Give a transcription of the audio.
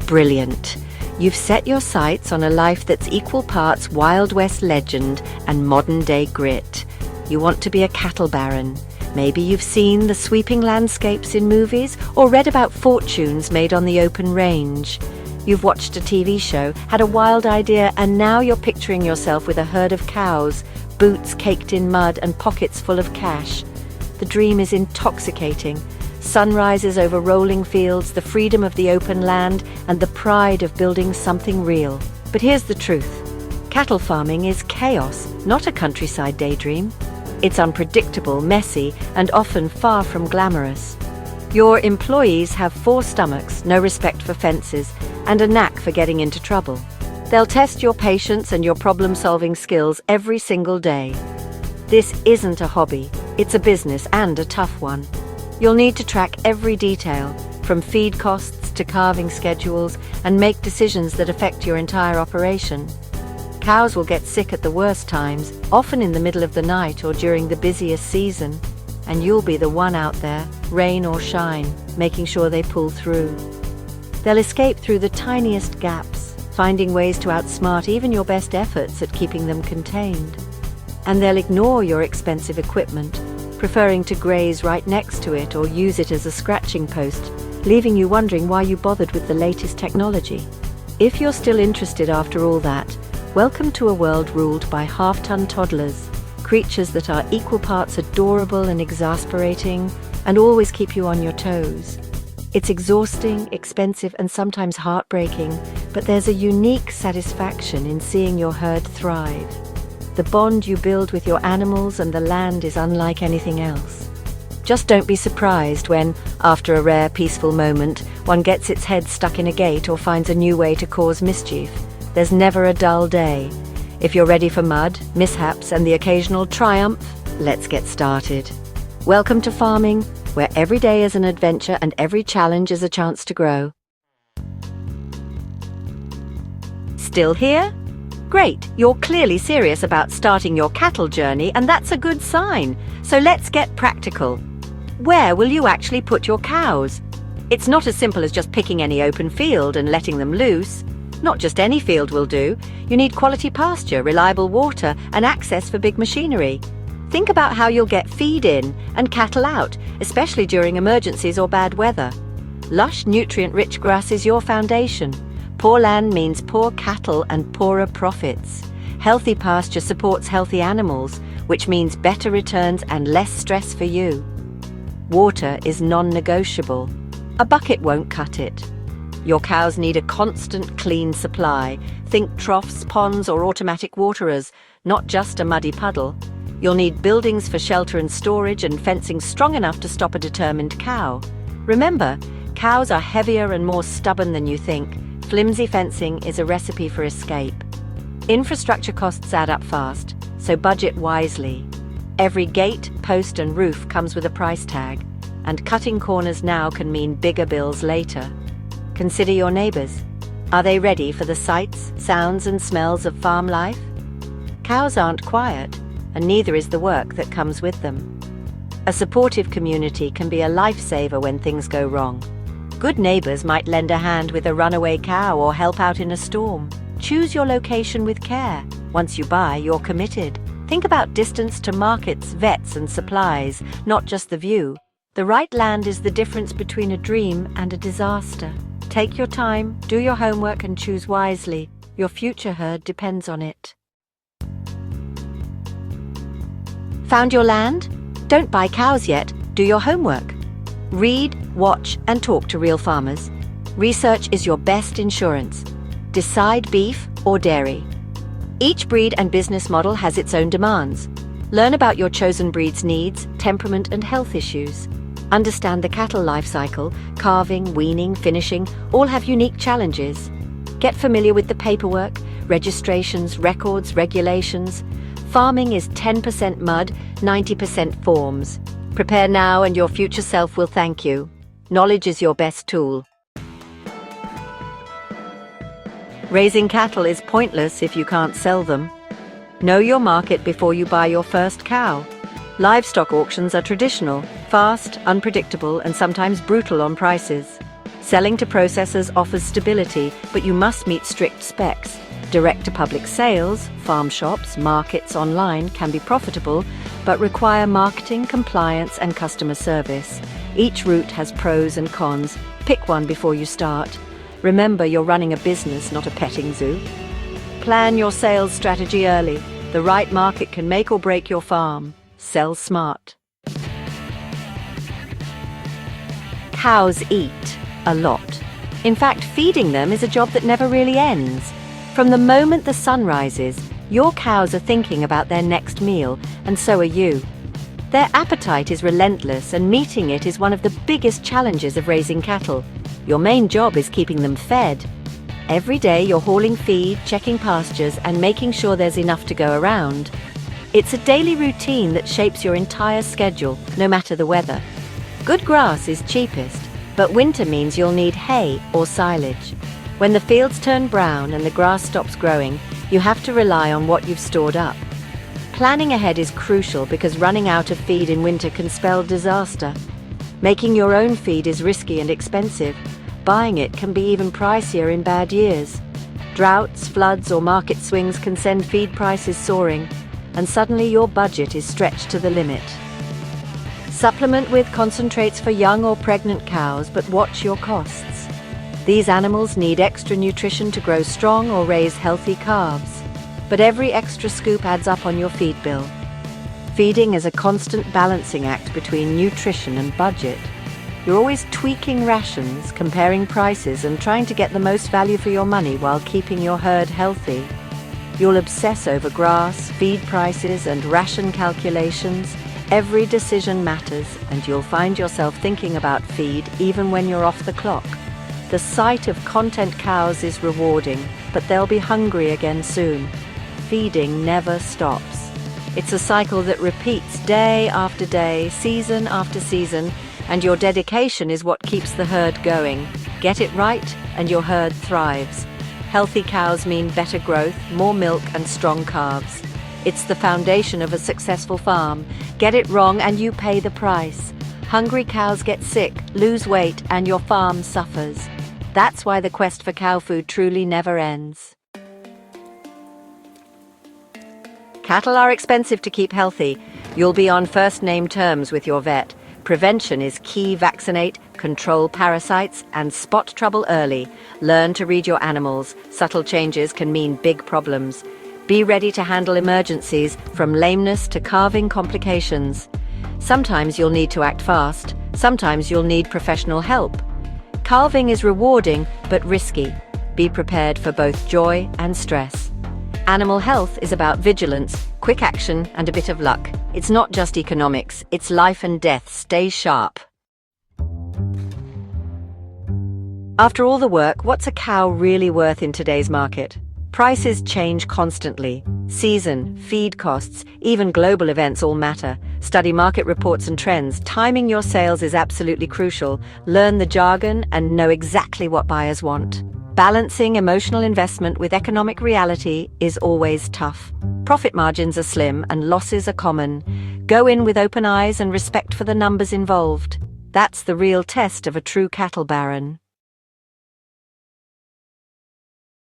Brilliant. You've set your sights on a life that's equal parts Wild West legend and modern-day grit. You want to be a cattle baron. Maybe you've seen the sweeping landscapes in movies or read about fortunes made on the open range. You've watched a TV show, had a wild idea, and now you're picturing yourself with a herd of cows, boots caked in mud and pockets full of cash. The dream is intoxicating. Sunrises over rolling fields, the freedom of the open land, and the pride of building something real. But here's the truth. Cattle farming is chaos, not a countryside daydream. It's unpredictable, messy, and often far from glamorous. Your employees have 4 stomachs, no respect for fences, and a knack for getting into trouble. They'll test your patience and your problem-solving skills every single day. This isn't a hobby, it's a business, and a tough one. You'll need to track every detail, from feed costs to calving schedules, and make decisions that affect your entire operation. Cows will get sick at the worst times, often in the middle of the night or during the busiest season, and you'll be the one out there, rain or shine, making sure they pull through. They'll escape through the tiniest gaps, finding ways to outsmart even your best efforts at keeping them contained. And they'll ignore your expensive equipment, preferring to graze right next to it or use it as a scratching post, leaving you wondering why you bothered with the latest technology. If you're still interested after all that, welcome to a world ruled by half-ton toddlers, creatures that are equal parts adorable and exasperating, and always keep you on your toes. It's exhausting, expensive, and sometimes heartbreaking, but there's a unique satisfaction in seeing your herd thrive. The bond you build with your animals and the land is unlike anything else. Just don't be surprised when, after a rare peaceful moment, one gets its head stuck in a gate or finds a new way to cause mischief. There's never a dull day. If you're ready for mud, mishaps, and the occasional triumph, let's get started. Welcome to farming, where every day is an adventure and every challenge is a chance to grow. Still here? Great, you're clearly serious about starting your cattle journey, and that's a good sign. So let's get practical. Where will you actually put your cows? It's not as simple as just picking any open field and letting them loose. Not just any field will do. You need quality pasture, reliable water, and access for big machinery. Think about how you'll get feed in and cattle out, especially during emergencies or bad weather. Lush, nutrient-rich grass is your foundation. Poor land means poor cattle and poorer profits. Healthy pasture supports healthy animals, which means better returns and less stress for you. Water is non-negotiable. A bucket won't cut it. Your cows need a constant, clean supply. Think troughs, ponds, or automatic waterers, not just a muddy puddle. You'll need buildings for shelter and storage and fencing strong enough to stop a determined cow. Remember, cows are heavier and more stubborn than you think. Flimsy fencing is a recipe for escape. Infrastructure costs add up fast, so budget wisely. Every gate, post, and roof comes with a price tag, and cutting corners now can mean bigger bills later. Consider your neighbors. Are they ready for the sights, sounds, and smells of farm life? Cows aren't quiet, and neither is the work that comes with them. A supportive community can be a lifesaver when things go wrong. Good neighbors might lend a hand with a runaway cow or help out in a storm. Choose your location with care. Once you buy, you're committed. Think about distance to markets, vets, and supplies, not just the view. The right land is the difference between a dream and a disaster. Take your time, do your homework, and choose wisely. Your future herd depends on it. Found your land? Don't buy cows yet. Do your homework. Read, watch, and talk to real farmers. Research is your best insurance. Decide beef or dairy. Each breed and business model has its own demands. Learn about your chosen breed's needs, temperament, and health issues. Understand the cattle life cycle. Calving, weaning, finishing, all have unique challenges. Get familiar with the paperwork, registrations, records, regulations. Farming is 10% mud, 90% forms. Prepare now and your future self will thank you. Knowledge is your best tool. Raising cattle is pointless if you can't sell them. Know your market before you buy your first cow. Livestock auctions are traditional, fast, unpredictable, and sometimes brutal on prices. Selling to processors offers stability, but you must meet strict specs. Direct-to-public sales, farm shops, markets online can be profitable, but require marketing, compliance, and customer service. Each route has pros and cons. Pick one before you start. Remember, you're running a business, not a petting zoo. Plan your sales strategy early. The right market can make or break your farm. Sell smart. Cows eat a lot. In fact, feeding them is a job that never really ends. From the moment the sun rises, your cows are thinking about their next meal, and so are you. Their appetite is relentless, and meeting it is one of the biggest challenges of raising cattle. Your main job is keeping them fed. Every day you're hauling feed, checking pastures, and making sure there's enough to go around. It's a daily routine that shapes your entire schedule, no matter the weather. Good grass is cheapest, but winter means you'll need hay or silage. When the fields turn brown and the grass stops growing, you have to rely on what you've stored up. Planning ahead is crucial because running out of feed in winter can spell disaster. Making your own feed is risky and expensive. Buying it can be even pricier in bad years. Droughts, floods, or market swings can send feed prices soaring, and suddenly your budget is stretched to the limit. Supplement with concentrates for young or pregnant cows, but watch your costs. These animals need extra nutrition to grow strong or raise healthy calves, but every extra scoop adds up on your feed bill. Feeding is a constant balancing act between nutrition and budget. You're always tweaking rations, comparing prices, and trying to get the most value for your money while keeping your herd healthy. You'll obsess over grass, feed prices, and ration calculations. Every decision matters, and you'll find yourself thinking about feed even when you're off the clock. The sight of content cows is rewarding, but they'll be hungry again soon. Feeding never stops. It's a cycle that repeats day after day, season after season, and your dedication is what keeps the herd going. Get it right, and your herd thrives. Healthy cows mean better growth, more milk, and strong calves. It's the foundation of a successful farm. Get it wrong, and you pay the price. Hungry cows get sick, lose weight, and your farm suffers. That's why the quest for cow food truly never ends. Cattle are expensive to keep healthy. You'll be on first-name terms with your vet. Prevention is key. Vaccinate, control parasites, and spot trouble early. Learn to read your animals. Subtle changes can mean big problems. Be ready to handle emergencies, from lameness to calving complications. Sometimes you'll need to act fast. Sometimes you'll need professional help. Calving is rewarding, but risky. Be prepared for both joy and stress. Animal health is about vigilance, quick action, and a bit of luck. It's not just economics, it's life and death. Stay sharp. After all the work, what's a cow really worth in today's market? Prices change constantly. Season, feed costs, even global events all matter. Study market reports and trends. Timing your sales is absolutely crucial. Learn the jargon and know exactly what buyers want. Balancing emotional investment with economic reality is always tough. Profit margins are slim and losses are common. Go in with open eyes and respect for the numbers involved. That's the real test of a true cattle baron.